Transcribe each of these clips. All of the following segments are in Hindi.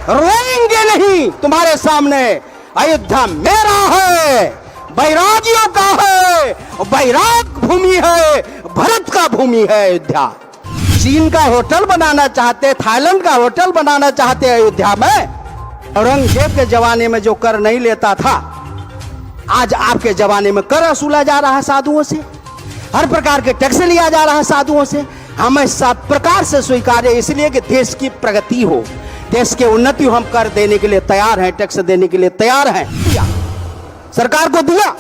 रोएंगे नहीं तुम्हारे सामने। अयोध्या मेरा है, बैरागियों का है, बैराग भूमि है, भरत का भूमि है अयोध्या। चीन का होटल बनाना चाहते, थाईलैंड का होटल बनाना चाहते अयोध्या में। औरंगजेब के जमाने में जो कर नहीं लेता था, आज आपके जमाने में कर वसूला जा रहा है साधुओं से, हर प्रकार के टैक्स लिया जा रहा है साधुओं से। हमें सब प्रकार से स्वीकार्य, इसलिए कि देश की प्रगति हो, देश के उन्नति हो, हम कर देने के लिए तैयार हैं, टैक्स देने के लिए तैयार हैं। सरकार को दिया।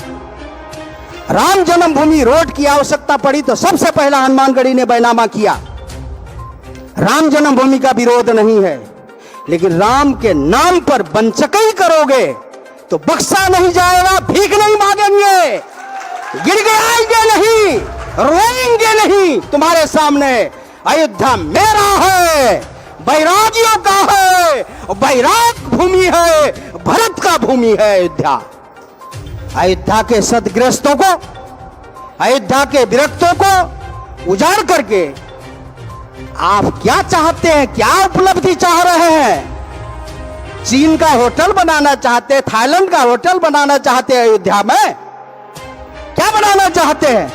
राम जन्मभूमि रोड की आवश्यकता पड़ी तो सबसे पहला हनुमानगढ़ी ने बैनामा किया। राम जन्मभूमि का विरोध नहीं है, लेकिन राम के नाम पर वंचकई करोगे तो बख्शा नहीं जाएगा, भीख नहीं मांगेंगे, गिड़गिड़ाएंगे नहीं, रोएंगे नहीं तुम्हारे सामने। अयोध्या मेरा है, बैरागियों का है, बैराग भूमि है, भरत का भूमि है अयोध्या। अयोध्या के सदग्रस्तों को, अयोध्या के विरक्तों को उजाड़ करके आप क्या चाहते हैं, क्या उपलब्धि चाह रहे हैं? चीन का होटल बनाना चाहते, थाईलैंड का होटल बनाना चाहते अयोध्या में, क्या बनाना चाहते हैं?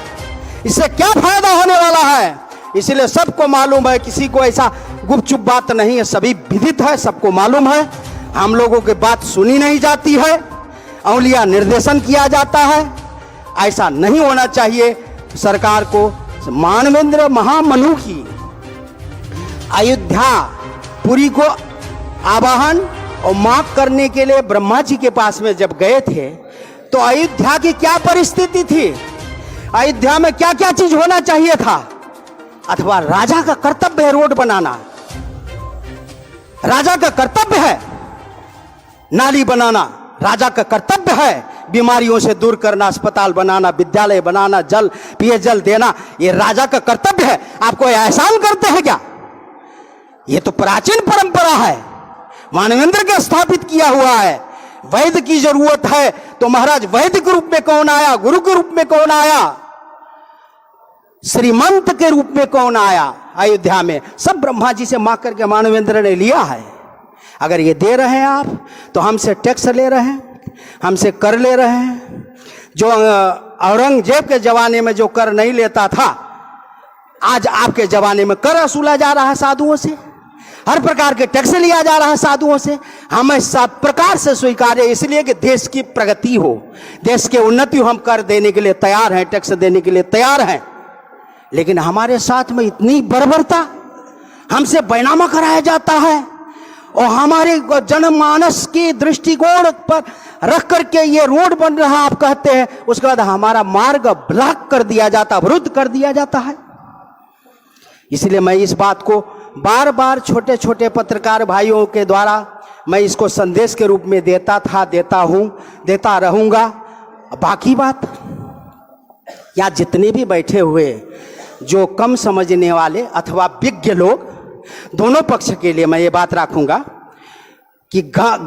इससे क्या फायदा होने वाला है? इसलिए सबको मालूम है, किसी को ऐसा गुपचुप बात नहीं है, सभी विदित है, सबको मालूम है। हम लोगों की बात सुनी नहीं जाती है, अंगुलियां निर्देशन किया जाता है। ऐसा नहीं होना चाहिए। सरकार को मानवेंद्र महामनु की अयोध्या पुरी को आवाहन और माफ करने के लिए ब्रह्मा जी के पास में जब गए थे तो अयोध्या की क्या परिस्थिति थी, अयोध्या में क्या क्या चीज होना चाहिए था? अथवा राजा का कर्तव्य है रोड बनाना, राजा का कर्तव्य है नाली बनाना, राजा का कर्तव्य है बीमारियों से दूर करना, अस्पताल बनाना, विद्यालय बनाना, जल पेयजल देना, ये राजा का कर्तव्य है। आप कोई एहसान करते हैं क्या? ये तो प्राचीन परंपरा है, मानवेंद्र के स्थापित किया हुआ है। वैद्य की जरूरत है तो महाराज वैद्य के रूप में कौन आया, गुरु के रूप में कौन आया, श्रीमंत के रूप में कौन आया? अयोध्या में सब ब्रह्मा जी से मांग करके मानवेंद्र ने लिया है। अगर ये दे रहे हैं आप तो हमसे टैक्स ले रहे हैं, हमसे कर ले रहे हैं। जो औरंगजेब के जमाने में जो कर नहीं लेता था, आज आपके जमाने में कर वसूला जा रहा है साधुओं से, हर प्रकार के टैक्स लिया जा रहा है साधुओं से। हमें सब प्रकार से स्वीकार्य, इसलिए कि देश की प्रगति हो, देश के उन्नति हो, हम कर देने के लिए तैयार हैं, टैक्स देने के लिए तैयार हैं। लेकिन हमारे साथ में इतनी बर्बरता, हमसे बैनामा कराया जाता है और हमारे जनमानस की दृष्टिकोण पर रख करके ये रोड बन रहा आप कहते हैं, उसके बाद हमारा मार्ग ब्लॉक कर दिया जाता, अवरुद्ध कर दिया जाता है। इसलिए मैं इस बात को बार बार छोटे छोटे पत्रकार भाइयों के द्वारा मैं इसको संदेश के रूप में देता था, देता हूं, देता रहूंगा। बाकी बात या जितने भी बैठे हुए जो कम समझने वाले अथवा विज्ञ लोग, दोनों पक्ष के लिए मैं ये बात रखूंगा कि ग्राम